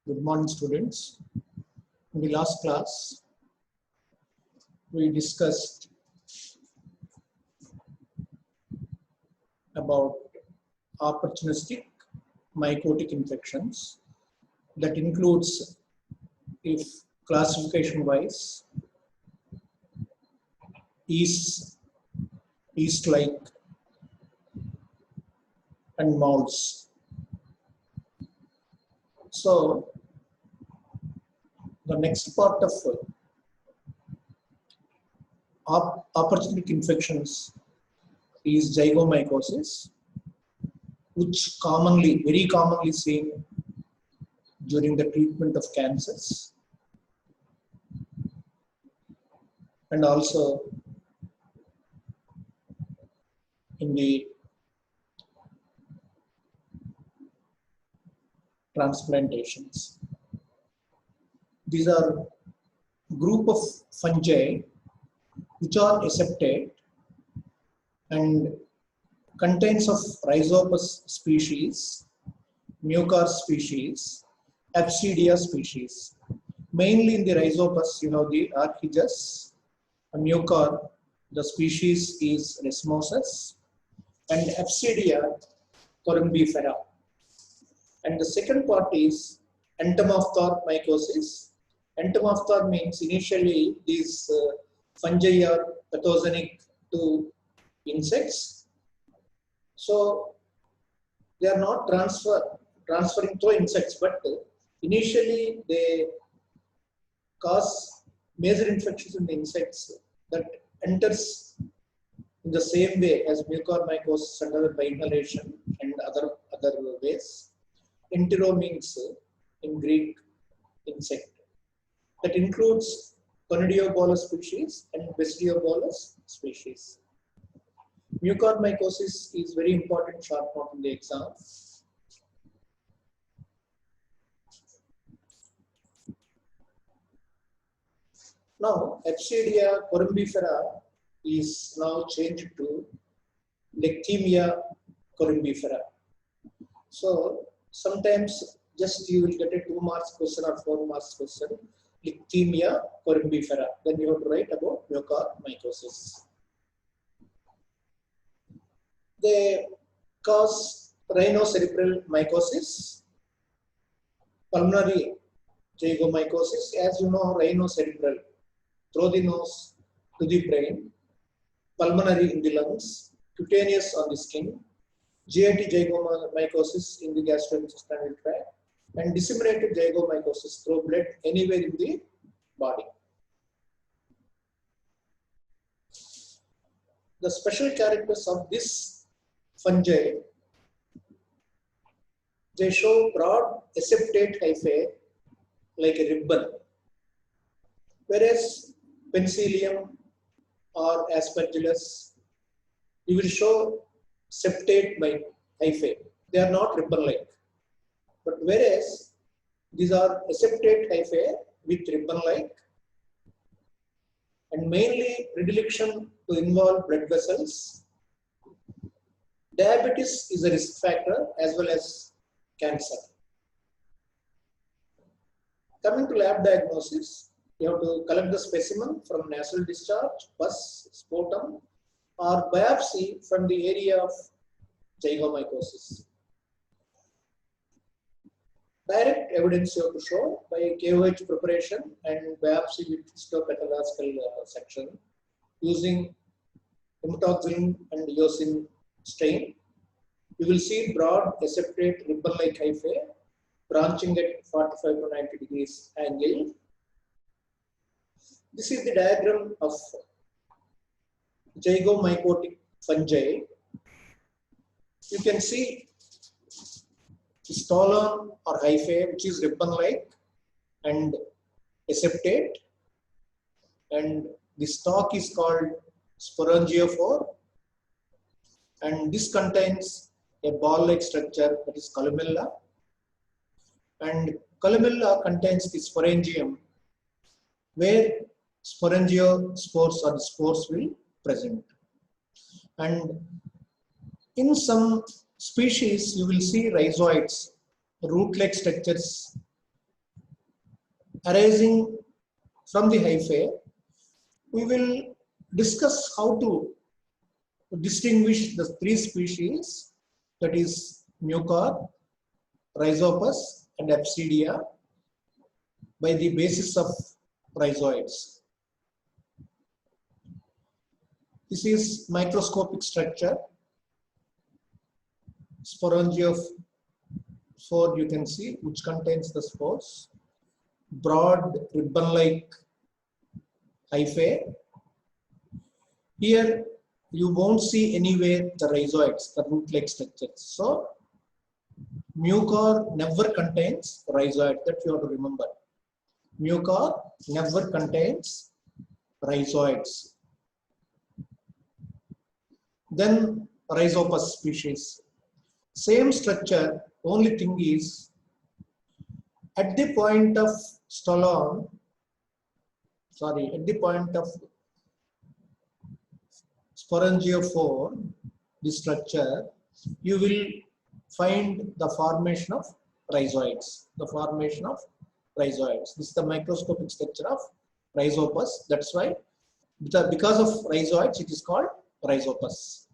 Good morning, students. In the last class, we discussed about opportunistic mycotic infections. That includes, if classification-wise, yeast-like and molds. So, the next part of opportunistic infections is zygomycosis, which very commonly seen during the treatment of cancers and also in the transplantations. These are group of fungi which are aseptate and contains of Rhizopus species, Mucor species, Absidia species. Mainly in the Rhizopus, you have the Archegos, Mucor, the species is Resmosus, and Absidia corymbifera. And the second part is entomophtha mycosis. Entomophtha means initially these fungi are pathogenic to insects. So they are not transferring to insects, but initially they cause major infections in the insects that enters in the same way as mucormycosis under by inhalation and other ways. Entero means in Greek insect. That includes Conidiobolus species and Bestiobolus species. Mucormycosis is very important short note in the exam. Now, Absidia corymbifera is now changed to Lectemia corymbifera. So, sometimes just you will get a 2 marks question or 4 marks question, Lectemia corymbifera. Then you have to write about mucormycosis. They cause rhinocerebral mycosis, pulmonary zygomycosis. As you know, rhinocerebral, through the nose to the brain, pulmonary in the lungs, cutaneous on the skin, GIT zygomycosis in the gastrointestinal tract, and disseminated zygomycosis through blood anywhere in the body. The special characters of this fungi, they show broad aseptate hyphae like a ribbon, whereas Penicillium or Aspergillus, you will show septate hyphae. They are not ribbon-like. But whereas these are aseptate hyphae with ribbon-like, and mainly predilection to involve blood vessels. Diabetes is a risk factor as well as cancer. Coming to lab diagnosis, you have to collect the specimen from nasal discharge, pus, sputum, or biopsy from the area of zygomycosis. Direct evidence you have to show by KOH preparation and biopsy with histopathological section using hematoxylin and eosin stain. You will see broad aseptate ribbon-like hyphae branching at 45 to 90 degrees angle. This is the diagram of zygomycotic fungi. You can see stolon or hyphae, which is ribbon-like and aseptate, and the stalk is called sporangiophore, and this contains a ball-like structure that is columella, and columella contains the sporangium, where sporangiospores or spores will present. And in some species, you will see rhizoids, root-like structures arising from the hyphae, we will discuss how to distinguish the three species, that is Mucor, Rhizopus and Absidia, by the basis of rhizoids. This is microscopic structure. Sporangiophore, you can see, which contains the spores. Broad ribbon-like hyphae. Here you won't see anywhere the rhizoids, the root-like structures. So Mucor never contains rhizoid. That you have to remember. Mucor never contains rhizoids. Then Rhizopus species. Same structure, only thing is at the point of stolon, at the point of sporangiophore, the structure, you will find the formation of rhizoids. This is the microscopic structure of Rhizopus. That's why, because of rhizoids, it is called Rhizopus.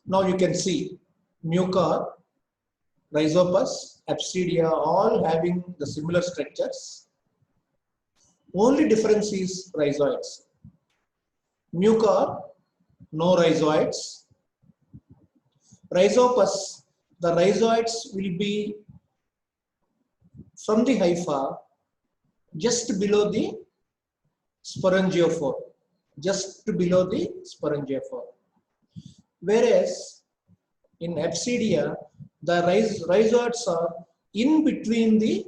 Now you can see Mucor, Rhizopus, Absidia, all having the similar structures. Only difference is rhizoids. Mucor, no rhizoids. Rhizopus, the rhizoids will be from the hypha just below the sporangiophore. Whereas in Absidia, the rhizoids are in between the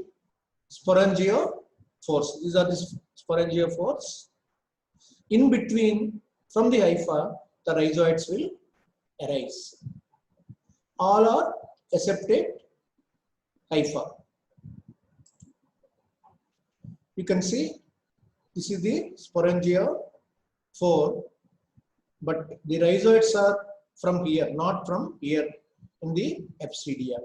sporangiophores. These are the sporangiophores. In between, from the hypha, the rhizoids will arise. All are aseptate hypha. You can see this is the sporangiophore, but the rhizoids are from here, not from here in the Absidia.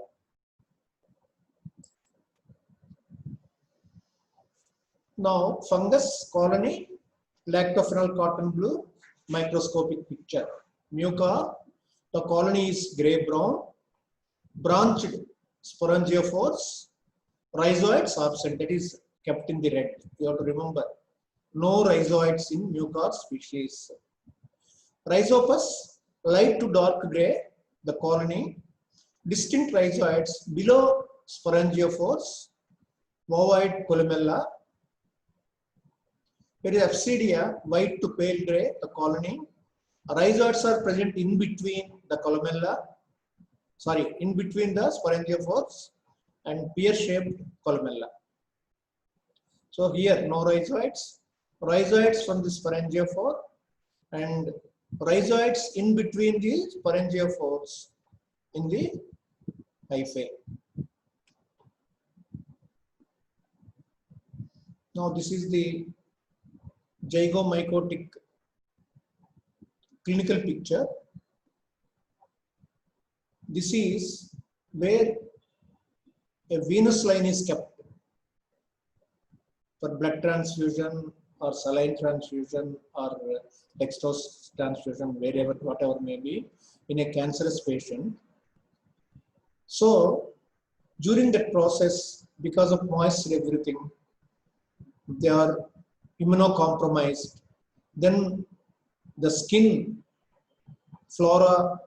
Now, fungus colony, lactophenol cotton blue, microscopic picture. Mucor, the colony is grey brown, branched sporangiophores, rhizoids absent, that is kept in the red. You have to remember, no rhizoids in Mucor species. Rhizopus, light to dark grey, the colony, distinct rhizoids below sporangiophores, ovoid columella. Here is Absidia, white to pale grey, the colony. Rhizoids are present in between the columella, in between the sporangiophores and pear-shaped columella. So here no rhizoids, rhizoids from the sporangiophore and rhizoids in between the sporangiophores in the hyphae. Now this is the zygomycotic clinical picture. This is where a venous line is kept for blood transfusion or saline transfusion or dextrose transfusion, wherever, whatever may be, in a cancerous patient. So during that process, because of moisture, everything, they are immunocompromised. Then the skin flora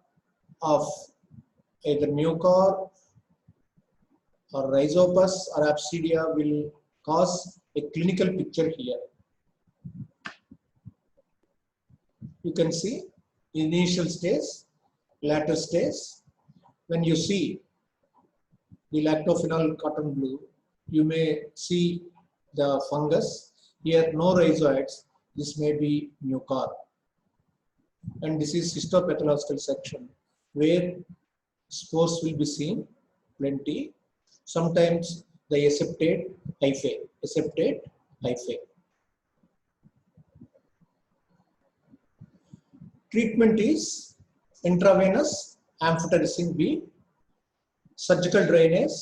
of either Mucor or Rhizopus or Absidia will cause a clinical picture here. You can see initial stage, later stage. When you see the lactophenol cotton blue, you may see the fungus. Here no rhizoids, this may be Mucor. And this is histopathological section where spores will be seen plenty. Sometimes the aseptate hyphae. Treatment is intravenous amphotericin B, surgical drainage,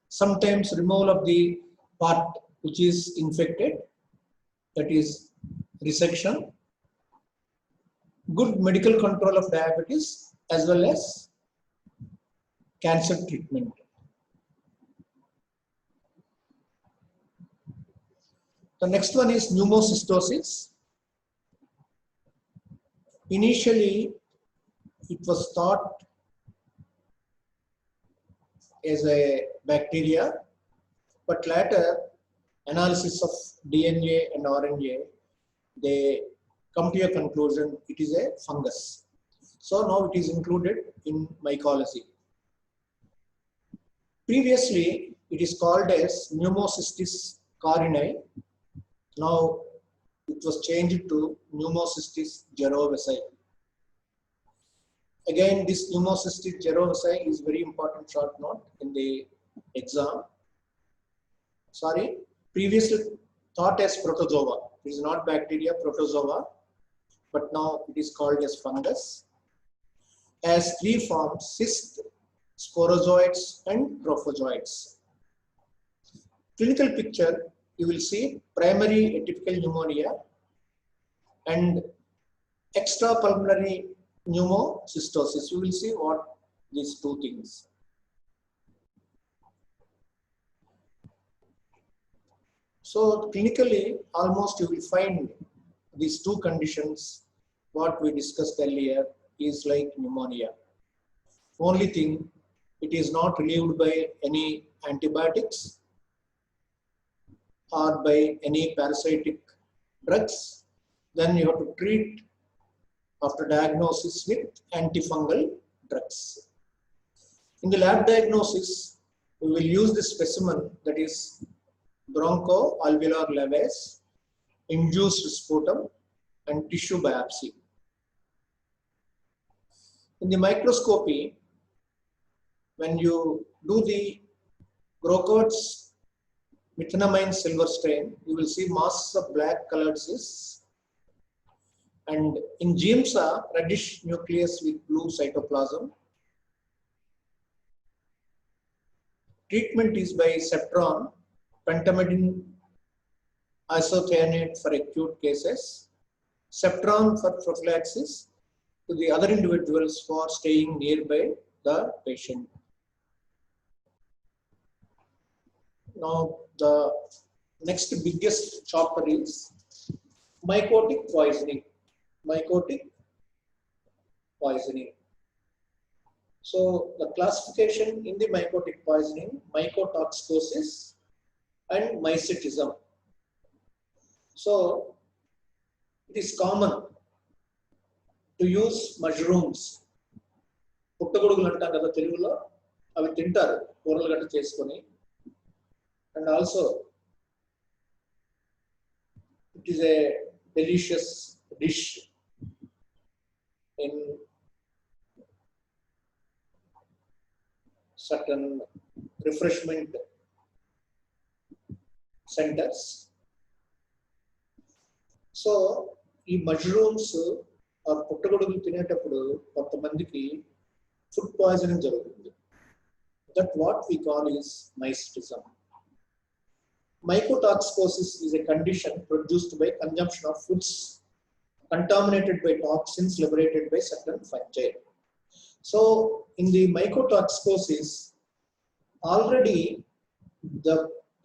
sometimes removal of the part which is infected, that is resection, good medical control of diabetes as well as cancer treatment. The next one is pneumocystosis. Initially, it was thought as a bacteria, but later analysis of DNA and RNA, they come to a conclusion it is a fungus. So now it is included in mycology. Previously, it is called as Pneumocystis carinii. Now it was changed to Pneumocystis jirovecii. Again, this Pneumocystis jirovecii is very important short note in the exam. Sorry, previously thought as protozoa. It is not bacteria, protozoa, but now it is called as fungus. Has three forms: cyst, sporozoites, and trophozoites. Clinical picture, you will see primary atypical pneumonia and extrapulmonary pneumocystosis. You will see what these two things. So clinically, almost you will find these two conditions, what we discussed earlier, is like pneumonia. Only thing, it is not relieved by any antibiotics or by any parasitic drugs. Then you have to treat after diagnosis with antifungal drugs. In the lab diagnosis, we will use the specimen, that is bronchoalveolar lavage, induced sputum, and tissue biopsy. In the microscopy, when you do the Grocott's methenamine silver stain, you will see masses of black colored cysts. And in Giemsa, reddish nucleus with blue cytoplasm. Treatment is by Septron, pentamidine isocyanate for acute cases, Septron for prophylaxis to the other individuals for staying nearby the patient. Now, the next biggest chapter is mycotic poisoning. Mycotic poisoning. So, the classification in the mycotic poisoning, mycotoxicosis and mycetism. So, it is common to use mushrooms. పుట్టగొడుగులు అంటాం కదా తెలుగులో, అవి తింటారు కూరలు గట్ట చేసుకొని. And also it is a delicious dish in certain refreshment centers. So ఈ మష్రూమ్స్ ఆ పుట్టగొడుగులు తినేటప్పుడు కొంతమందికి ఫుడ్ పాయిజనింగ్ జరుగుతుంది. That what we call is mycetism. Mycotoxicosis is a condition produced by consumption of foods contaminated by toxins liberated by certain fungi. So in the mycotoxicosis, already the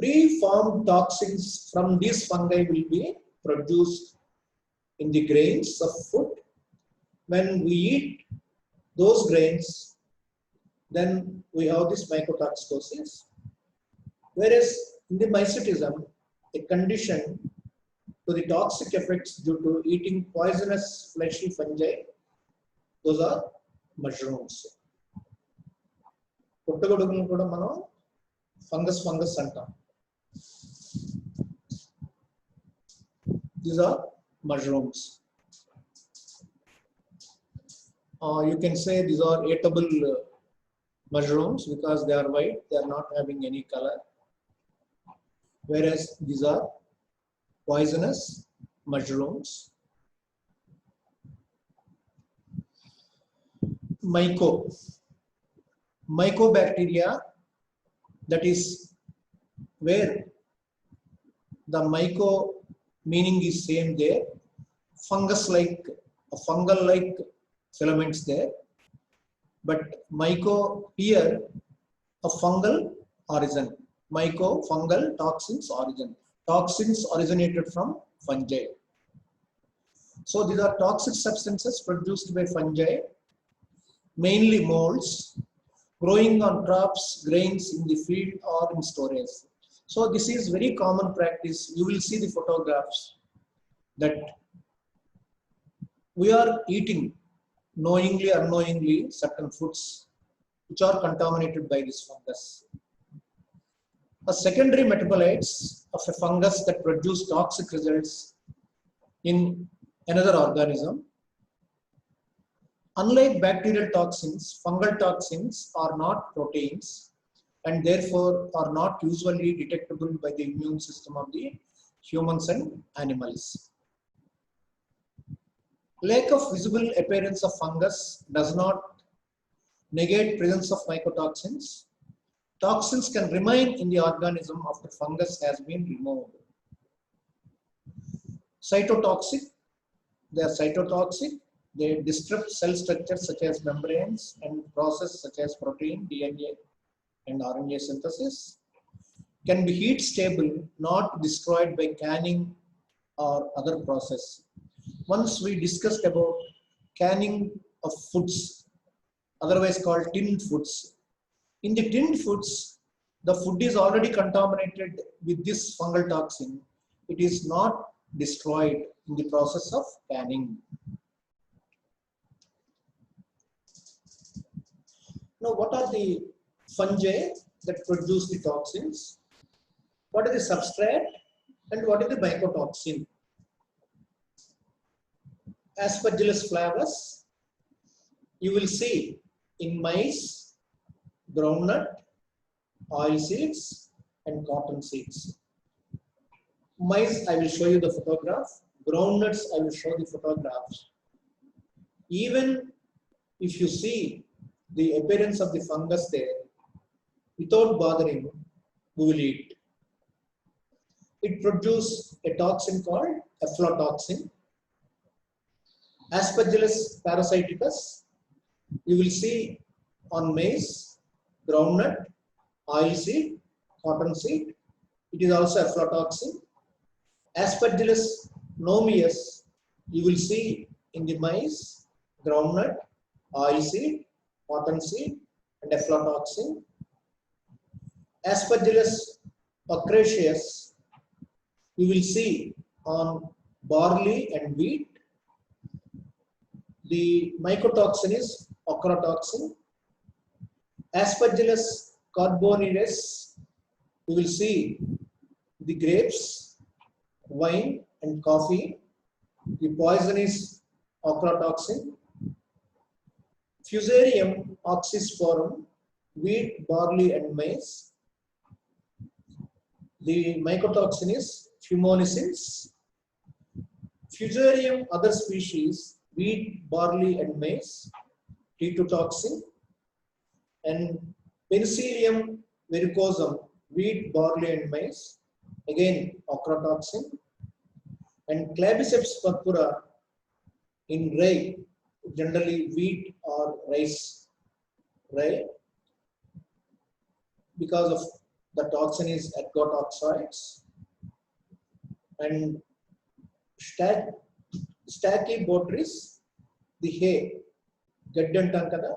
preformed toxins from these fungi will be produced in the grains of food. When we eat those grains, then we have this mycotoxicosis. Whereas in the mycetism, a condition to the toxic effects due to eating poisonous fleshy fungi, those are mushrooms. పుట్టగొడుగులను కూడా మనం fungus అంటాం. These are mushrooms. You can say these are eatable mushrooms because they are white, they are not having any color. Whereas these are poisonous mushrooms. Mycobacteria, that is where The myco meaning is same there. Fungus-like, fungal-like filaments there. But myco here, a fungal origin. Myco, fungal, toxins origin. Toxins originated from fungi. So these are toxic substances produced by fungi, mainly molds, growing on crops, grains in the field or in storage. So this is very common practice. You will see the photographs that we are eating knowingly or unknowingly certain foods which are contaminated by this fungus. A secondary metabolites of a fungus that produce toxic results in another organism. Unlike bacterial toxins, fungal toxins are not proteins and therefore are not usually detectable by the immune system of the humans and animals. Lack of visible appearance of fungus does not negate presence of mycotoxins. Toxins can remain in the organism after fungus has been removed. Cytotoxic, they are cytotoxic. They disrupt cell structures such as membranes and process such as protein, DNA, and RNA synthesis. Can be heat stable, not destroyed by canning or other process. Once we discussed about canning of foods, otherwise called tinned foods. In the tinned foods, the food is already contaminated with this fungal toxin. It is not destroyed in the process of canning. Now, what are the fungi that produce the toxins? What is the substrate and what is the mycotoxin? Aspergillus flavus, you will see in maize, groundnut, oil seeds, and cotton seeds. Maize, I will show you the photograph. Groundnuts, I will show the photographs. Even if you see the appearance of the fungus there, without bothering, we will eat. It produces a toxin called aflatoxin. Aspergillus parasiticus, you will see on maize, groundnut, oilseed, cottonseed. It is also aflatoxin. Aspergillus nomeus, you will see in the maize, groundnut, oilseed, cottonseed, and aflatoxin. Aspergillus acraceus, you will see on barley and wheat. The mycotoxin is ochratoxin. Aspergillus carbonaris, you will see the grapes, wine, and coffee. The poison is ochratoxin. Fusarium oxysporum, wheat, barley, and maize. The mycotoxin is fumonisins. Fusarium other species, wheat, barley, and maize, T2 toxin. And Penicillium verrucosum, wheat, barley, and maize, again ochratoxin. And Claviceps purpura in rye, generally wheat or rice, rye, because of the toxin is ergotoxides. And Stachybotrys, the hay, gaddantam kada,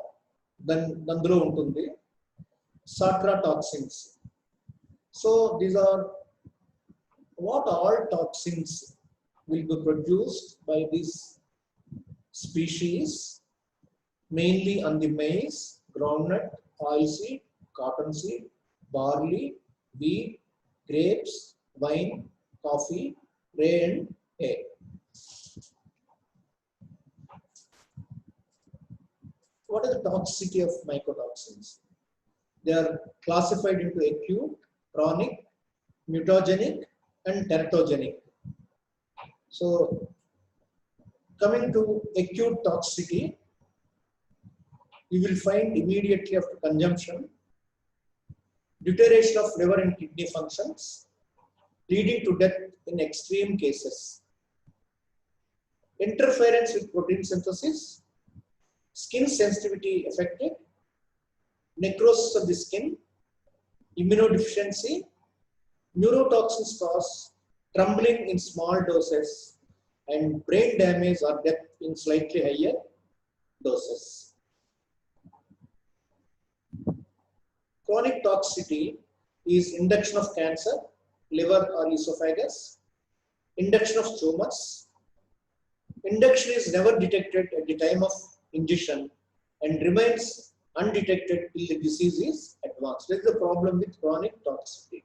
dandulo untundi, Satra toxins. So these are what all toxins will be produced by this species, mainly on the maize, groundnut, oilseed, cottonseed, barley, wheat, grapes, wine, coffee, rye, and hay. What is the toxicity of mycotoxins? They are classified into acute, chronic, mutagenic, and teratogenic. So, coming to acute toxicity, you will find immediately after consumption deterioration of liver and kidney functions, leading to death in extreme cases. Interference with protein synthesis, skin sensitivity affected, necrosis of the skin, immunodeficiency, neurotoxins cause trembling in small doses, and brain damage or death in slightly higher doses. Chronic toxicity is induction of cancer, liver or esophagus, induction of tumors. Induction is never detected at the time of ingestion and remains undetected till the disease is advanced. That is the problem with chronic toxicity.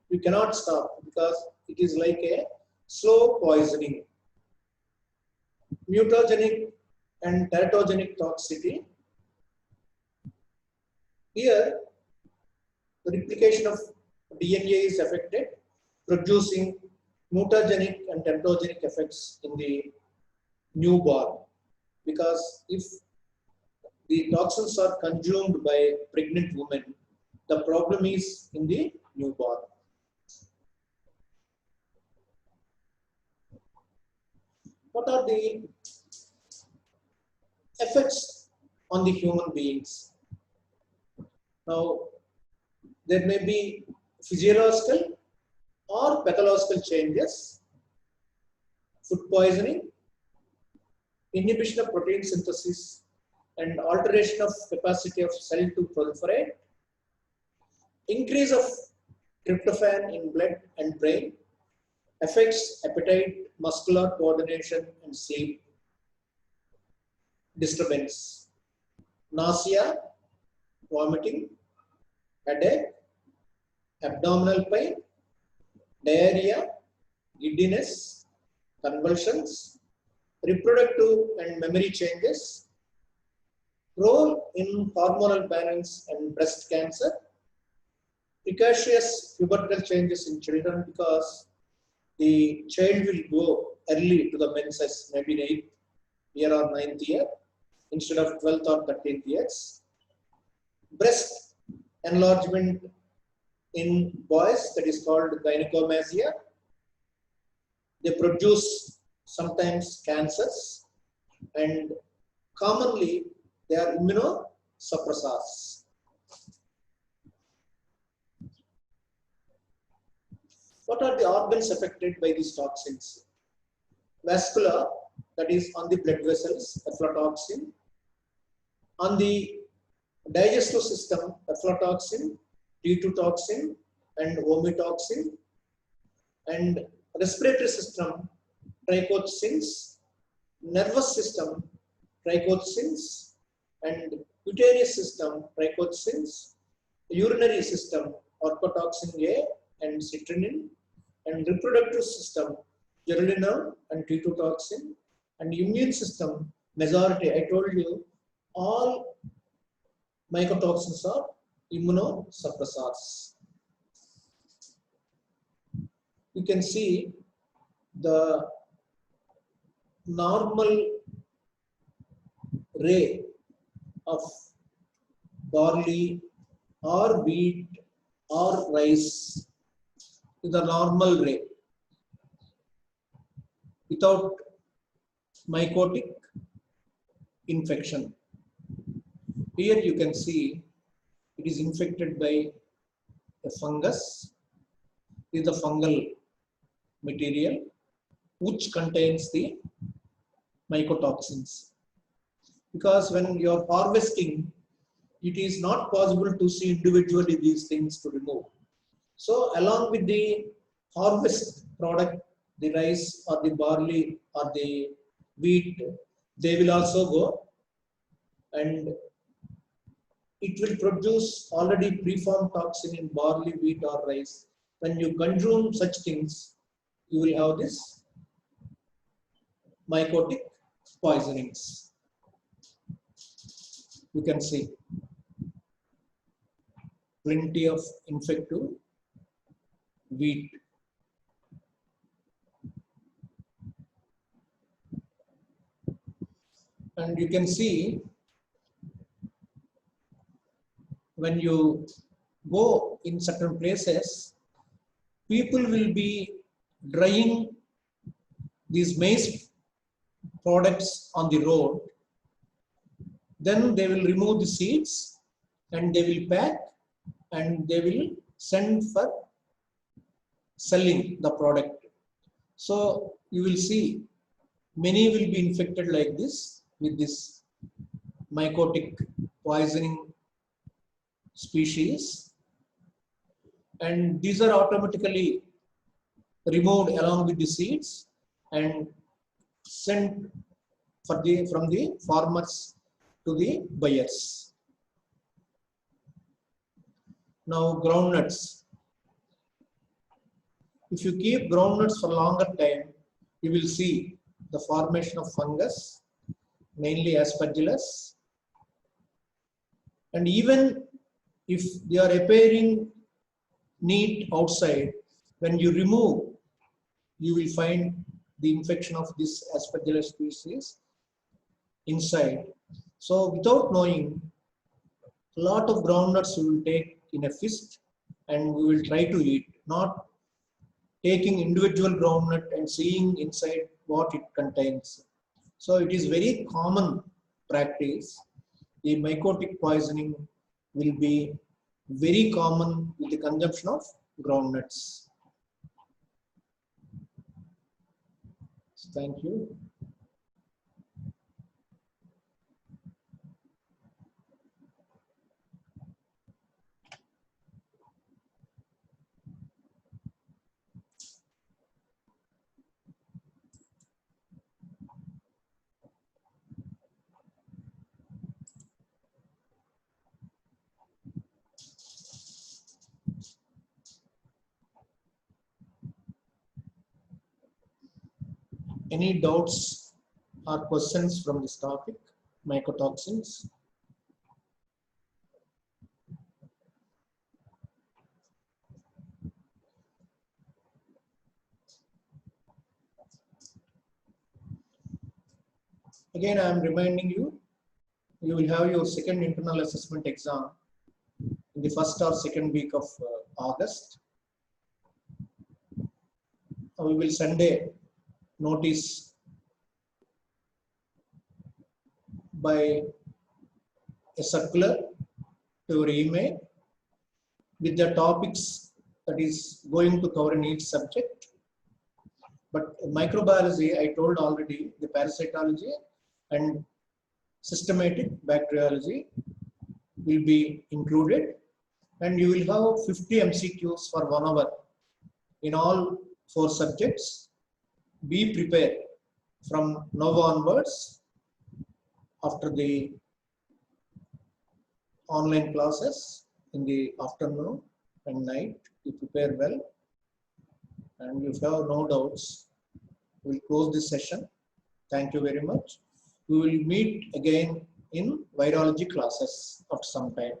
You cannot stop because it is like a slow poisoning. Mutagenic and teratogenic toxicity. Here, the replication of DNA is affected, producing mutagenic and teratogenic effects in the newborn. Because if the toxins are consumed by pregnant women, the problem is in the newborn. What are the effects on the human beings? Now, there may be physiological or pathological changes, food poisoning, inhibition of protein synthesis, and alteration of capacity of cell to proliferate, increase of tryptophan in blood and brain, affects appetite, muscular coordination, and sleep, disturbance, nausea, vomiting, headache, abdominal pain, diarrhea, giddiness, convulsions, reproductive and memory changes, role in hormonal balance and breast cancer, precocious pubertal changes in children because the child will go early to the menses, maybe in 8th year or 9th year instead of 12th or 13th years. Breast enlargement in boys, that is called gynecomastia. They produce sometimes cancers and commonly they are immunosuppressors. What are the organs affected by these toxins? Vascular, that is on the blood vessels, aflatoxin. On the digestive system, aflatoxin, T2 toxin, and vomitoxin. And respiratory system, trichothecins. Nervous system, trichothecins. And cutaneous system, trichothecins. Urinary system, orthotoxin A and citrulline. And reproductive system, geranium and T2 toxin. And immune system, majority, I told you, all mycotoxins are immunosuppressors. You can see the normal ray of barley or wheat or rice is the normal ray without mycotic infection. Here you can see it is infected by a fungus. This is the fungal material which contains the mycotoxins. Because when you are harvesting, it is not possible to see individually these things to remove. So along with the harvest product, the rice or the barley or the wheat, they will also go and it will produce already preformed toxin in barley, wheat or rice. When you consume such things, you will have this mycotic poisonings. You can see plenty of infective wheat. And you can see when you go in certain places, people will be drying these maize products on the road. Then they will remove the seeds and they will pack and they will send for selling the product. So you will see many will be infected like this with this mycotic poisoning species, and these are automatically removed along with the seeds and sent from the farmers to the buyers. Now groundnuts. If you keep groundnuts for longer time, you will see the formation of fungus, mainly aspergillus. And even if they are appearing neat outside, when you remove, you will find the infection of this aspergillus species inside. So without knowing, a lot of groundnuts we will take in a fist and we will try to eat, not taking individual groundnut and seeing inside what it contains. So it is very common practice. The mycotic poisoning will be very common with the consumption of groundnuts. Thank you. Any doubts or questions from this topic, mycotoxins? Again, I am reminding you, you will have your second internal assessment exam in the first or second week of August. We will send a notice by a circular to your email with the topics that is going to cover in each subject. But microbiology, I told already, the parasitology and systematic bacteriology will be included, and you will have 50 MCQs for 1 hour in all 4 subjects. Be prepared from now onwards. After the online classes in the afternoon and night, you prepare well, and if you have no doubts, we will close this session. Thank you very much. We will meet again in virology classes after some time.